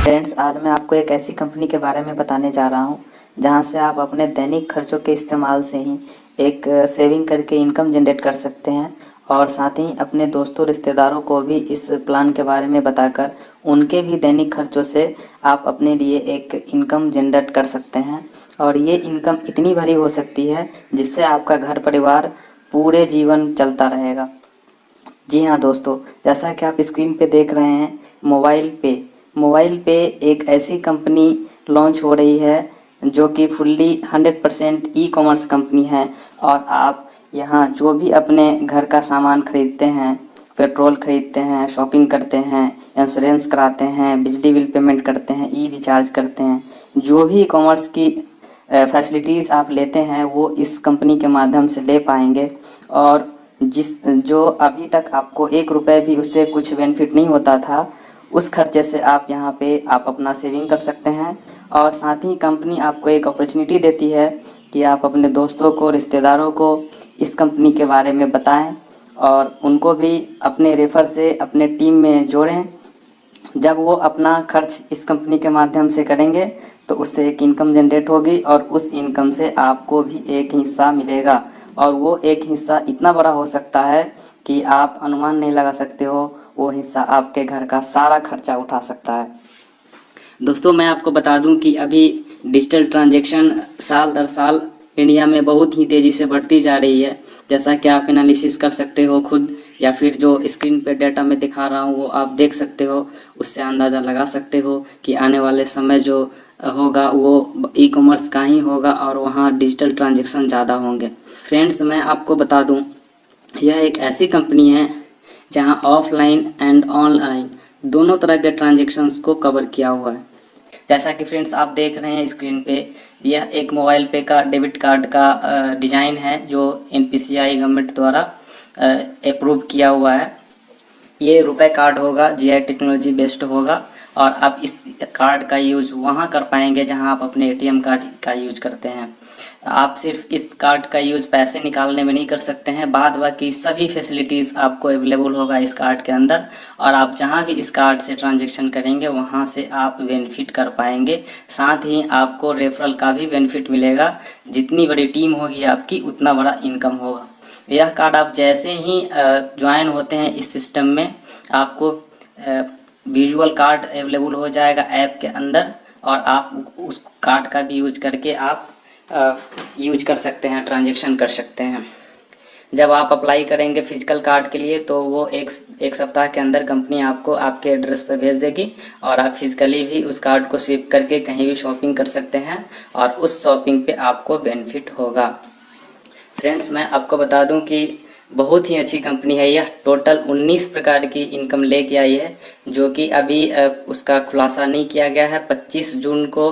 Friends, आज मैं आपको एक ऐसी कंपनी के बारे में बताने जा रहा हूँ जहाँ से आप अपने दैनिक खर्चों के इस्तेमाल से ही एक सेविंग करके इनकम जनरेट कर सकते हैं और साथ ही अपने दोस्तों रिश्तेदारों को भी इस प्लान के बारे में बताकर उनके भी दैनिक खर्चों से आप अपने लिए एक इनकम जनरेट कर सकते हैं। और ये इनकम इतनी बड़ी हो सकती है जिससे आपका घर परिवार पूरे जीवन चलता रहेगा। जी हाँ दोस्तों, जैसा कि आप स्क्रीन पे देख रहे हैं, मोबाइल पे एक ऐसी कंपनी लॉन्च हो रही है जो कि फुल्ली 100% ई कॉमर्स कंपनी है। और आप यहाँ जो भी अपने घर का सामान खरीदते हैं, पेट्रोल खरीदते हैं, शॉपिंग करते हैं, इंश्योरेंस कराते हैं, बिजली बिल पेमेंट करते हैं, ई रिचार्ज करते हैं, जो भी ई कॉमर्स की फैसिलिटीज़ आप लेते हैं वो इस कंपनी के माध्यम से ले पाएंगे। और जो अभी तक आपको 1 रुपये भी उससे कुछ बेनिफिट नहीं होता था, उस खर्चे से आप यहाँ पे आप अपना सेविंग कर सकते हैं। और साथ ही कंपनी आपको एक अपॉर्चुनिटी देती है कि आप अपने दोस्तों को, रिश्तेदारों को इस कंपनी के बारे में बताएं और उनको भी अपने रेफर से अपने टीम में जोड़ें। जब वो अपना खर्च इस कंपनी के माध्यम से करेंगे तो उससे एक इनकम जनरेट होगी और उस इनकम से आपको भी एक हिस्सा मिलेगा। और वो एक हिस्सा इतना बड़ा हो सकता है कि आप अनुमान नहीं लगा सकते हो, वो हिस्सा आपके घर का सारा खर्चा उठा सकता है। दोस्तों, मैं आपको बता दूं कि अभी डिजिटल ट्रांजैक्शन साल दर साल इंडिया में बहुत ही तेज़ी से बढ़ती जा रही है। जैसा कि आप एनालिसिस कर सकते हो खुद, या फिर जो स्क्रीन पे डाटा में दिखा रहा हूँ वो आप देख सकते हो। उससे अंदाज़ा लगा सकते हो कि आने वाले समय जो होगा वो ई कॉमर्स का ही होगा और वहाँ डिजिटल ट्रांजैक्शन ज़्यादा होंगे। फ्रेंड्स, मैं आपको बता दूँ, यह एक ऐसी कंपनी है जहाँ ऑफलाइन एंड ऑनलाइन दोनों तरह के ट्रांजैक्शंस को कवर किया हुआ है। जैसा कि फ्रेंड्स आप देख रहे हैं स्क्रीन पे, यह एक मोबाइल पे का डेबिट कार्ड का डिज़ाइन है जो NPCI गवर्नमेंट द्वारा अप्रूव किया हुआ है। ये रुपए कार्ड होगा, GI टेक्नोलॉजी बेस्ड होगा और आप इस कार्ड का यूज़ वहाँ कर पाएंगे जहाँ आप अपने ATM कार्ड का यूज करते हैं। आप सिर्फ इस कार्ड का यूज़ पैसे निकालने में नहीं कर सकते हैं, बाद बाकी सभी फैसिलिटीज़ आपको अवेलेबल होगा इस कार्ड के अंदर। और आप जहाँ भी इस कार्ड से ट्रांजैक्शन करेंगे वहाँ से आप बेनिफिट कर पाएंगे। साथ ही आपको रेफरल का भी बेनिफिट मिलेगा। जितनी बड़ी टीम होगी आपकी उतना बड़ा इनकम होगा। यह कार्ड आप जैसे ही ज्वाइन होते हैं इस सिस्टम में, आपको विजुअल कार्ड अवेलेबल हो जाएगा ऐप के अंदर और आप उस कार्ड का भी यूज करके आप यूज कर सकते हैं, ट्रांजैक्शन कर सकते हैं। जब आप अप्लाई करेंगे फिजिकल कार्ड के लिए तो वो एक सप्ताह के अंदर कंपनी आपको आपके एड्रेस पर भेज देगी और आप फिजिकली भी उस कार्ड को स्वीप करके कहीं भी शॉपिंग कर सकते हैं और उस शॉपिंग पे आपको बेनिफिट होगा। फ्रेंड्स, मैं आपको बता दूं कि बहुत ही अच्छी कंपनी है। यह टोटल 19 प्रकार की इनकम लेके आई है जो कि अभी उसका खुलासा नहीं किया गया है। 25 जून को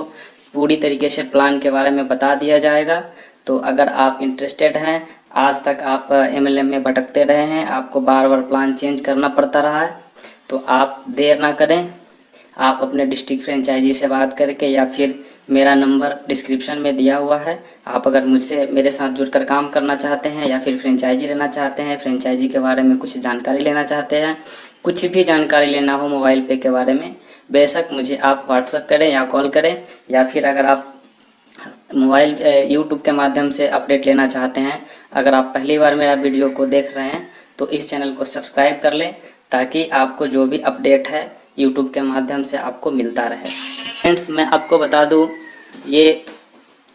पूरी तरीके से प्लान के बारे में बता दिया जाएगा। तो अगर आप इंटरेस्टेड हैं, आज तक आप MLM में भटकते रहे हैं, आपको बार बार प्लान चेंज करना पड़ता रहा है, तो आप देर ना करें, आप अपने डिस्ट्रिक्ट फ्रेंचाइजी से बात करके, या फिर मेरा नंबर डिस्क्रिप्शन में दिया हुआ है, आप अगर मुझसे मेरे साथ जुड़कर काम करना चाहते हैं या फिर फ्रेंचाइजी लेना चाहते हैं, फ्रेंचाइजी के बारे में कुछ जानकारी लेना चाहते हैं, कुछ भी जानकारी लेना हो मोबाइल पे के बारे में, बेशक मुझे आप व्हाट्सएप करें या कॉल करें। या फिर अगर आप मोबाइल यूट्यूब के माध्यम से अपडेट लेना चाहते हैं, अगर आप पहली बार मेरा वीडियो को देख रहे हैं तो इस चैनल को सब्सक्राइब कर लें ताकि आपको जो भी अपडेट है यूट्यूब के माध्यम से आपको मिलता रहे। फ्रेंड्स, मैं आपको बता दूं, ये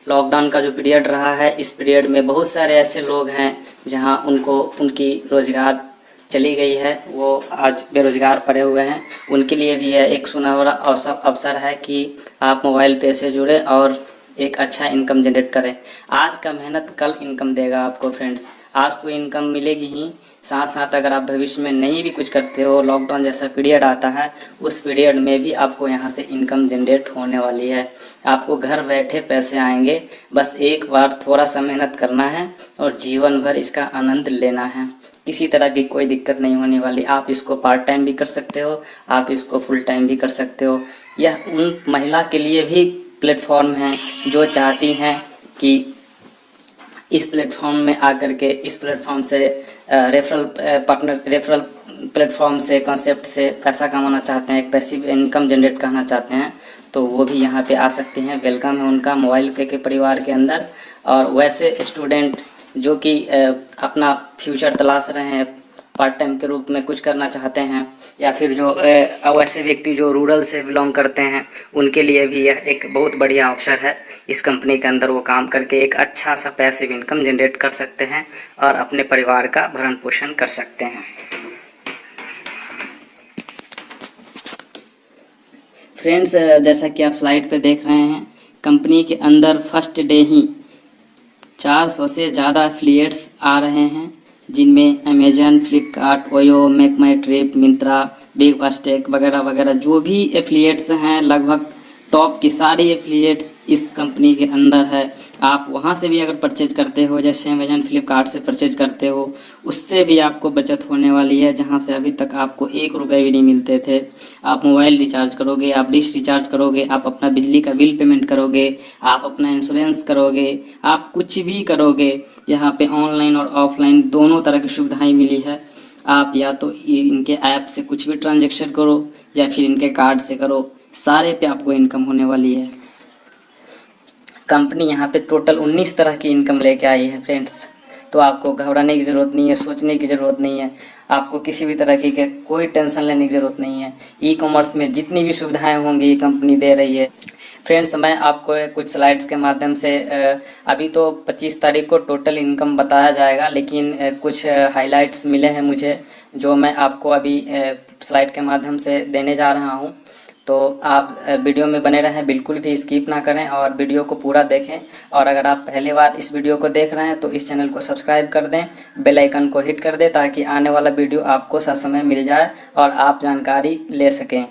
लॉकडाउन का जो पीरियड रहा है, इस पीरियड में बहुत सारे ऐसे लोग हैं जहां उनकी रोज़गार चली गई है, वो आज बेरोज़गार पड़े हुए हैं। उनके लिए भी यह एक सुनहरा अवसर है कि आप मोबाइल पे से जुड़े और एक अच्छा इनकम जनरेट करें। आज का मेहनत कल इनकम देगा आपको। फ्रेंड्स, आज तो इनकम मिलेगी ही, साथ साथ अगर आप भविष्य में नहीं भी कुछ करते हो, लॉकडाउन जैसा पीरियड आता है, उस पीरियड में भी आपको यहाँ से इनकम जनरेट होने वाली है। आपको घर बैठे पैसे आएंगे, बस एक बार थोड़ा सा मेहनत करना है और जीवन भर इसका आनंद लेना है। किसी तरह की कोई दिक्कत नहीं होने वाली। आप इसको पार्ट टाइम भी कर सकते हो, आप इसको फुल टाइम भी कर सकते हो। यह उन महिला के लिए भी प्लेटफॉर्म है जो चाहती हैं कि इस प्लेटफॉर्म में आकर के इस प्लेटफॉर्म से रेफरल पार्टनर रेफरल प्लेटफॉर्म से कॉन्सेप्ट से पैसा कमाना चाहते हैं, एक पैसिव इनकम जनरेट करना चाहते हैं, तो वो भी यहाँ पे आ सकते हैं। वेलकम है उनका मोबाइल पे के परिवार के अंदर। और वैसे स्टूडेंट जो कि अपना फ्यूचर तलाश रहे हैं, पार्ट टाइम के रूप में कुछ करना चाहते हैं, या फिर जो वैसे व्यक्ति जो रूरल से बिलोंग करते हैं, उनके लिए भी यह एक बहुत बढ़िया अवसर है। इस कंपनी के अंदर वो काम करके एक अच्छा सा पैसिव इनकम जनरेट कर सकते हैं और अपने परिवार का भरण पोषण कर सकते हैं। फ्रेंड्स, जैसा कि आप स्लाइड पे देख रहे हैं, कंपनी के अंदर फर्स्ट डे ही 400 से ज़्यादा एफिलिएट्स आ रहे हैं, जिनमें अमेजन, फ्लिपकार्ट, ओयो, मेक माई ट्रिप, मिंत्रा, बिग बास्केट वगैरह वगैरह जो भी एफिलिएट्स हैं, लगभग टॉप की सारी एफिलिएट्स इस कंपनी के अंदर है। आप वहां से भी अगर परचेज करते हो, जैसे अमेजन, फ्लिपकार्ट से परचेज करते हो, उससे भी आपको बचत होने वाली है, जहां से अभी तक आपको 1 रुपये भी नहीं मिलते थे। आप मोबाइल रिचार्ज करोगे, आप डिश रिचार्ज करोगे, आप अपना बिजली का बिल पेमेंट करोगे, आप अपना इंश्योरेंस करोगे, आप कुछ भी करोगे, यहाँ पे ऑनलाइन और ऑफलाइन दोनों तरह की सुविधाएं मिली है। आप या तो इनके ऐप से कुछ भी ट्रांजेक्शन करो या फिर इनके कार्ड से करो, सारे पे आपको इनकम होने वाली है। कंपनी यहाँ पे टोटल 19 तरह की इनकम लेके आई है फ्रेंड्स, तो आपको घबराने की ज़रूरत नहीं है, सोचने की ज़रूरत नहीं है, आपको किसी भी तरह की कोई टेंशन लेने की ज़रूरत नहीं है। ई कॉमर्स में जितनी भी सुविधाएं होंगी ये कंपनी दे रही है। फ्रेंड्स, मैं आपको कुछ स्लाइड्स के माध्यम से अभी तो 25 तारीख को टोटल इनकम बताया जाएगा, लेकिन कुछ हाइलाइट्स मिले हैं मुझे, जो मैं आपको अभी स्लाइड के माध्यम से देने जा रहा हूँ। तो आप वीडियो में बने रहें, बिल्कुल भी स्किप ना करें और वीडियो को पूरा देखें। और अगर आप पहली बार इस वीडियो को देख रहे हैं तो इस चैनल को सब्सक्राइब कर दें, बेल आइकन को हिट कर दें, ताकि आने वाला वीडियो आपको ससमय मिल जाए और आप जानकारी ले सकें।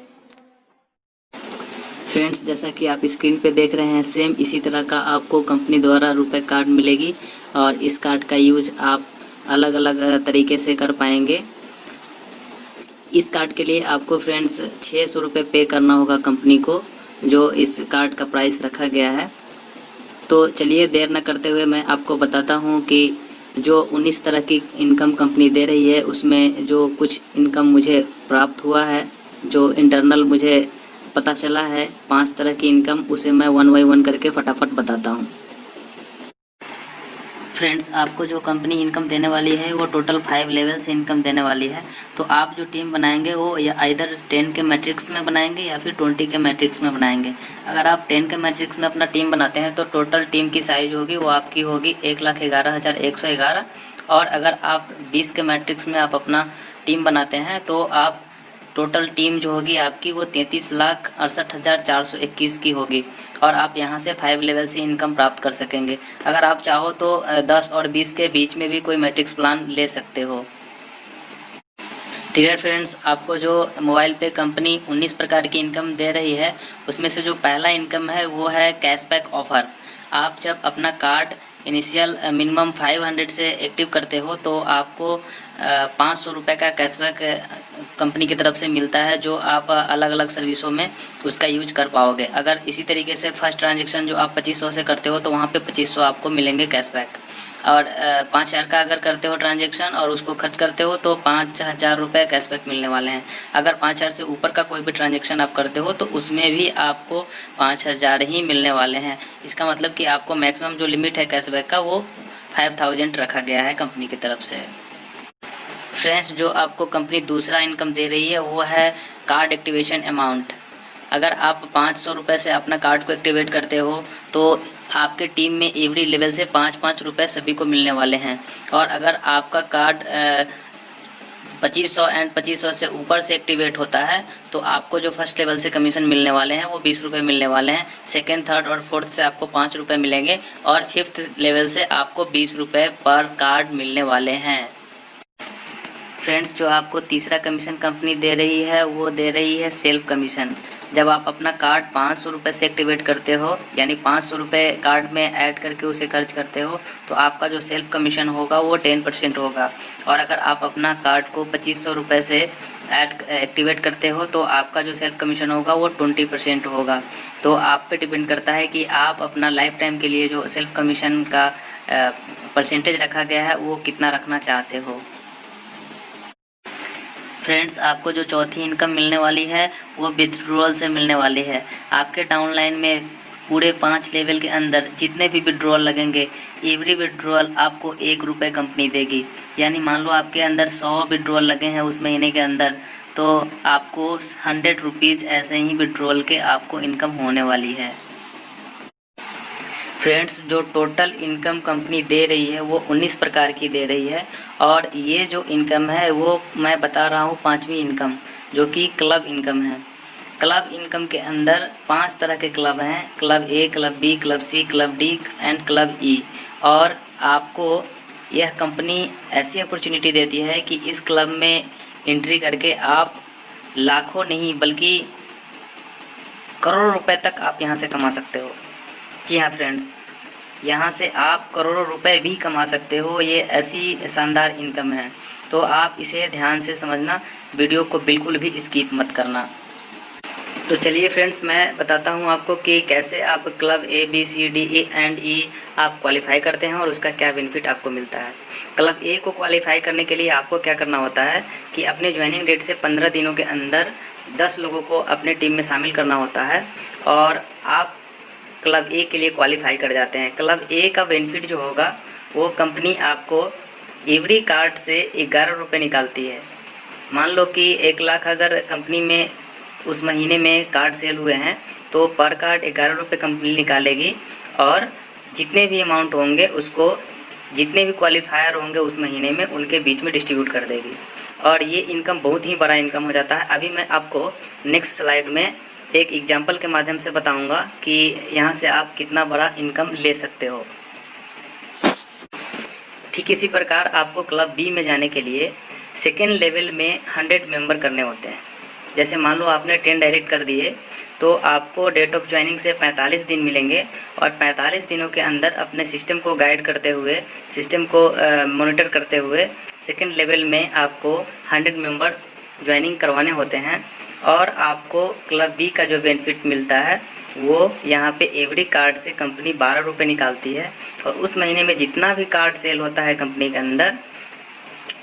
फ्रेंड्स, जैसा कि आप स्क्रीन पे देख रहे हैं, सेम इसी तरह का आपको कंपनी द्वारा रुपए कार्ड मिलेगी और इस कार्ड का यूज आप अलग अलग तरीके से कर पाएंगे। इस कार्ड के लिए आपको फ्रेंड्स 600 रुपये पे करना होगा कंपनी को, जो इस कार्ड का प्राइस रखा गया है। तो चलिए देर न करते हुए मैं आपको बताता हूँ कि जो 19 तरह की इनकम कंपनी दे रही है, उसमें जो कुछ इनकम मुझे प्राप्त हुआ है, जो इंटरनल मुझे पता चला है 5 तरह की इनकम, उसे मैं 1 बाय 1 करके फटाफट बताता हूँ। फ्रेंड्स, आपको जो कंपनी इनकम देने वाली है वो टोटल 5 लेवल से इनकम देने वाली है। तो आप जो टीम बनाएंगे वो या आइदर 10 के मैट्रिक्स में बनाएंगे या फिर 20 के मैट्रिक्स में बनाएंगे। अगर आप 10 के मैट्रिक्स में अपना टीम बनाते हैं तो टोटल टीम की साइज होगी वो आपकी होगी 1,11,111। और अगर आप 20 के मैट्रिक्स में आप अपना टीम बनाते हैं तो आप टोटल टीम जो होगी आपकी वो 33,68,421 की होगी और आप यहाँ से 5 लेवल से इनकम प्राप्त कर सकेंगे। अगर आप चाहो तो 10 और 20 के बीच में भी कोई मैट्रिक्स प्लान ले सकते हो। ठीक है फ्रेंड्स, आपको जो मोबाइल पे कंपनी 19 प्रकार की इनकम दे रही है, उसमें से जो पहला इनकम है वो है कैशबैक ऑफ़र। आप जब अपना कार्ड इनिशियल मिनिमम 500 से एक्टिव करते हो तो आपको 500 रुपये का कैशबैक कंपनी की तरफ से मिलता है, जो आप अलग अलग सर्विसों में उसका यूज कर पाओगे। अगर इसी तरीके से फर्स्ट ट्रांजेक्शन जो आप 2500 से करते हो तो वहाँ पे 2500 आपको मिलेंगे कैशबैक। और 5000 का अगर करते हो ट्रांजेक्शन और उसको खर्च करते हो तो 5000 रुपये कैशबैक मिलने वाले हैं। अगर 5000 से ऊपर का कोई भी ट्रांजेक्शन आप करते हो तो उसमें भी आपको 5000 ही मिलने वाले हैं। इसका मतलब कि आपको मैक्सिमम जो लिमिट है कैशबैक का वो 5000 रखा गया है कंपनी की तरफ से। फ्रेंड्स, जो आपको कंपनी दूसरा इनकम दे रही है वो है कार्ड एक्टिवेशन अमाउंट। अगर आप 500 रुपये से अपना कार्ड को एक्टिवेट करते हो तो आपके टीम में एवरी लेवल से 5-5 रुपये सभी को मिलने वाले हैं। और अगर आपका कार्ड 2500 एंड 2500 से ऊपर से एक्टिवेट होता है तो आपको जो फर्स्ट लेवल से कमीशन मिलने वाले हैं वो 20 रुपये मिलने वाले हैं। सेकेंड, थर्ड और फोर्थ से आपको 5 रुपये मिलेंगे और फिफ्थ लेवल से आपको 20 रुपये पर कार्ड मिलने वाले हैं। फ्रेंड्स, जो आपको तीसरा कमीशन कंपनी दे रही है वो दे रही है सेल्फ कमीशन। जब आप अपना कार्ड 500 रुपये से एक्टिवेट करते हो, यानी 500 रुपये कार्ड में ऐड करके उसे खर्च करते हो, तो आपका जो सेल्फ कमीशन होगा वो 10% होगा। और अगर आप अपना कार्ड को 2500 रुपये से एक्टिवेट करते हो तो आपका जो सेल्फ कमीशन होगा वो 20% होगा। तो आप पे डिपेंड करता है कि आप अपना लाइफ टाइम के लिए जो सेल्फ कमीशन का परसेंटेज रखा गया है वो कितना रखना चाहते हो। फ्रेंड्स, आपको जो चौथी इनकम मिलने वाली है वो विथड्रॉल से मिलने वाली है। आपके डाउनलाइन में पूरे 5 लेवल के अंदर जितने भी विड्रॉल लगेंगे, एवरी विड्रॉल आपको 1 रुपये कंपनी देगी। यानी मान लो आपके अंदर 100 विड्रॉल लगे हैं उस महीने के अंदर, तो आपको 100 रुपीज़ ऐसे ही विड्रॉल के आपको इनकम होने वाली है। फ्रेंड्स, जो टोटल इनकम कंपनी दे रही है वो 19 प्रकार की दे रही है, और ये जो इनकम है वो मैं बता रहा हूँ 5वीं इनकम, जो कि क्लब इनकम है। क्लब इनकम के अंदर 5 तरह के क्लब हैं, club A, club B, club C, club D and club E. और आपको यह कंपनी ऐसी अपॉर्चुनिटी देती है कि इस क्लब में एंट्री करके आप लाखों नहीं बल्कि करोड़ों रुपए तक आप यहाँ से कमा सकते हो। जी हाँ फ्रेंड्स, यहाँ से आप करोड़ों रुपए भी कमा सकते हो। ये ऐसी शानदार इनकम है, तो आप इसे ध्यान से समझना, वीडियो को बिल्कुल भी स्किप मत करना। तो चलिए फ्रेंड्स, मैं बताता हूँ आपको कि कैसे आप club A, B, C, D, E and E आप क्वालिफाई करते हैं और उसका क्या बेनिफिट आपको मिलता है। क्लब ए को क्वालिफाई करने के लिए आपको क्या करना होता है कि अपने ज्वाइनिंग डेट से 15 दिनों के अंदर 10 लोगों को अपने टीम में शामिल करना होता है और आप क्लब ए के लिए क्वालिफाई कर जाते हैं। क्लब ए का बेनिफिट जो होगा वो कंपनी आपको एवरी कार्ड से 11 रुपये निकालती है। मान लो कि 1 लाख अगर कंपनी में उस महीने में कार्ड सेल हुए हैं तो पर कार्ड 11 रुपये कंपनी निकालेगी, और जितने भी अमाउंट होंगे उसको जितने भी क्वालिफायर होंगे उस महीने में उनके बीच में डिस्ट्रीब्यूट कर देगी, और ये इनकम बहुत ही बड़ा इनकम हो जाता है। अभी मैं आपको नेक्स्ट स्लाइड में एक एग्जाम्पल के माध्यम से बताऊंगा कि यहाँ से आप कितना बड़ा इनकम ले सकते हो। ठीक इसी प्रकार आपको क्लब बी में जाने के लिए सेकेंड लेवल में 100 मेंबर करने होते हैं। जैसे मान लो आपने 10 डायरेक्ट कर दिए तो आपको डेट ऑफ ज्वाइनिंग से 45 दिन मिलेंगे, और 45 दिनों के अंदर अपने सिस्टम को गाइड करते हुए, सिस्टम को मॉनिटर करते हुए सेकेंड लेवल में आपको 100 मेंबर्स ज्वाइनिंग करवाने होते हैं। और आपको क्लब बी का जो बेनिफिट मिलता है वो यहाँ पे एवरी कार्ड से कंपनी 12 रुपये निकालती है, और उस महीने में जितना भी कार्ड सेल होता है कंपनी के अंदर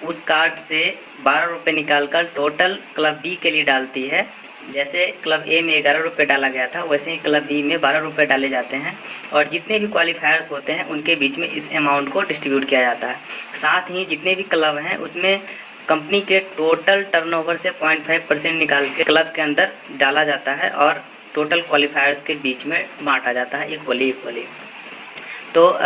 उस कार्ड से 12 रुपये निकाल कर टोटल क्लब बी के लिए डालती है। जैसे क्लब ए में 11 रुपये डाला गया था वैसे ही क्लब बी में 12 रुपये डाले जाते हैं, और जितने भी क्वालिफायर्स होते हैं उनके बीच में इस अमाउंट को डिस्ट्रीब्यूट किया जाता है। साथ ही जितने भी क्लब हैं उसमें कंपनी के टोटल टर्नओवर से 0.5% निकाल के क्लब के अंदर डाला जाता है और टोटल क्वालिफायर्स के बीच में बांटा जाता है इक्वली। तो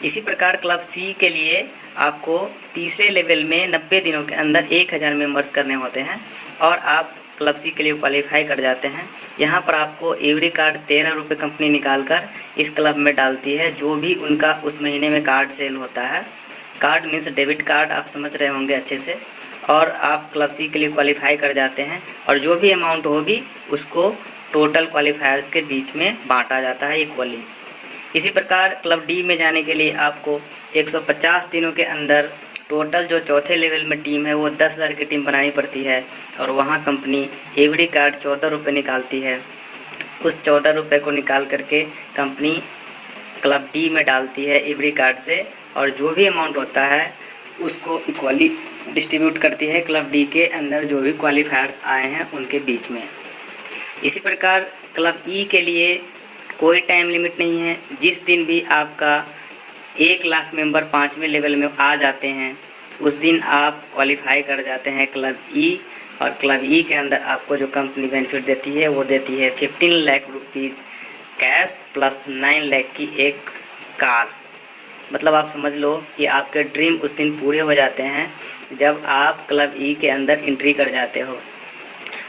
इसी प्रकार क्लब सी के लिए आपको तीसरे लेवल में 90 दिनों के अंदर 1000 मेंबर्स करने होते हैं, और आप क्लब सी के लिए क्वालिफाई कर जाते हैं। यहाँ पर आपको एवरी कार्ड 13 रुपये कंपनी निकाल कर इस क्लब में डालती है, जो भी उनका उस महीने में कार्ड सेल होता है। कार्ड मीन्स डेबिट कार्ड, आप समझ रहे होंगे अच्छे से। और आप क्लब सी के लिए क्वालिफाई कर जाते हैं, और जो भी अमाउंट होगी उसको टोटल क्वालिफायर्स के बीच में बांटा जाता है इक्वली। इसी प्रकार क्लब डी में जाने के लिए आपको 150 दिनों के अंदर टोटल जो चौथे लेवल में टीम है वो 10,000 की टीम बनानी पड़ती है, और वहाँ कंपनी एवरी कार्ड 14 रुपये निकालती है। उस 14 रुपये को निकाल करके कंपनी क्लब डी में डालती है एवरी कार्ड से, और जो भी अमाउंट होता है उसको इक्वली डिस्ट्रीब्यूट करती है क्लब डी के अंदर जो भी क्वालिफायर्स आए हैं उनके बीच में। इसी प्रकार क्लब ई के लिए कोई टाइम लिमिट नहीं है। जिस दिन भी आपका 1 लाख मेंबर 5वें लेवल में आ जाते हैं उस दिन आप क्वालिफाई कर जाते हैं क्लब ई, और क्लब ई के अंदर आपको जो कंपनी बेनिफिट देती है वो देती है 15 lakh rupees cash plus 9 lakh की एक कार। मतलब आप समझ लो कि आपके ड्रीम उस दिन पूरे हो जाते हैं जब आप क्लब ई के अंदर एंट्री कर जाते हो।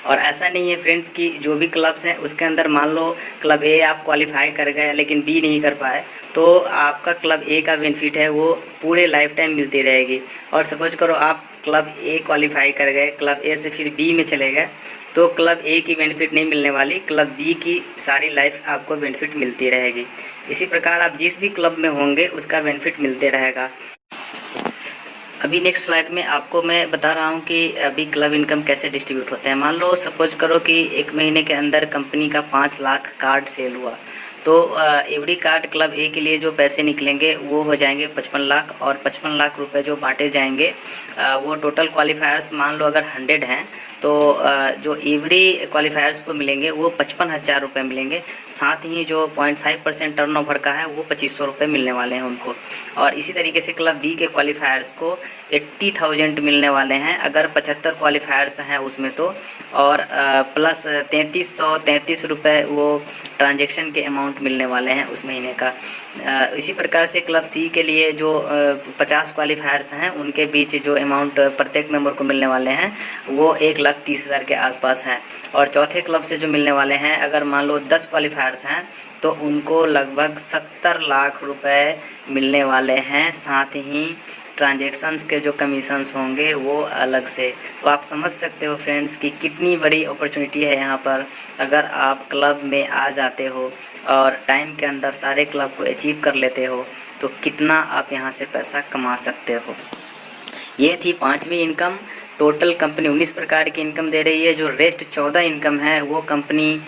और ऐसा नहीं है फ्रेंड्स कि जो भी क्लब्स हैं उसके अंदर मान लो क्लब ए आप क्वालिफाई कर गए लेकिन बी नहीं कर पाए, तो आपका क्लब ए का बेनिफिट है वो पूरे लाइफ टाइम मिलती रहेगी। और सपोज करो आप क्लब ए क्वालिफाई कर गए, क्लब ए से फिर बी में चले गए, तो क्लब ए की बेनिफिट नहीं मिलने वाली, क्लब बी की सारी लाइफ आपको बेनिफिट मिलती रहेगी। इसी प्रकार आप जिस भी क्लब में होंगे उसका बेनिफिट मिलते रहेगा। अभी नेक्स्ट स्लाइड में आपको मैं बता रहा हूँ कि अभी क्लब इनकम कैसे डिस्ट्रीब्यूट होते हैं। मान लो सपोज करो कि 1 महीने के अंदर कंपनी का 5 लाख कार्ड सेल हुआ, तो एवरी कार्ड क्लब ए के लिए जो पैसे निकलेंगे वो हो जाएंगे 55 लाख, और 55 लाख रुपए जो बांटे जाएंगे वो टोटल क्वालिफायर्स मान लो अगर 100 हैं तो जो एवरी क्वालिफायर्स को मिलेंगे वो 55,000 रुपये मिलेंगे। साथ ही जो 0.5% टर्नओवर का है वो 2500 रुपये मिलने वाले हैं उनको। और इसी तरीके से क्लब बी के क्वालिफायर्स को 80,000 मिलने वाले हैं अगर 75 क्वालिफायर्स हैं उसमें तो, और प्लस 3333 रुपये वो ट्रांजैक्शन के अमाउंट मिलने वाले हैं उस महीने का। इसी प्रकार से क्लब सी के लिए जो 50 क्वालिफायर्स हैं उनके बीच जो अमाउंट प्रत्येक मेंबर को मिलने वाले हैं वो 1,30,000 के आसपास हैं। और चौथे क्लब से जो मिलने वाले हैं अगर मान लो 10 क्वालिफायर्स हैं तो उनको लगभग 70 लाख रुपए मिलने वाले हैं। साथ ही ट्रांजैक्शंस के जो कमीशंस होंगे वो अलग से। तो आप समझ सकते हो फ्रेंड्स कि कितनी बड़ी अपॉर्चुनिटी है यहाँ पर। अगर आप क्लब में आ जाते हो और टाइम के अंदर सारे क्लब को अचीव कर लेते हो तो कितना आप यहाँ से पैसा कमा सकते हो। ये थी 5वीं इनकम। टोटल कंपनी 19 प्रकार की इनकम दे रही है। जो रेस्ट 14 इनकम है वो कंपनी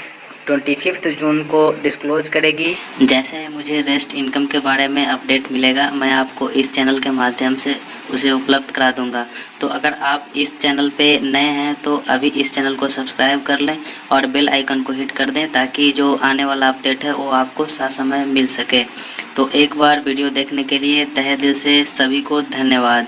25 जून को डिस्क्लोज करेगी। जैसे मुझे रेस्ट इनकम के बारे में अपडेट मिलेगा मैं आपको इस चैनल के माध्यम से उसे उपलब्ध करा दूंगा। तो अगर आप इस चैनल पे नए हैं तो अभी इस चैनल को सब्सक्राइब कर लें और बेल आइकन को हिट कर दें ताकि जो आने वाला अपडेट है वो आपको ससमय मिल सके। तो एक बार वीडियो देखने के लिए तहे दिल से सभी को धन्यवाद।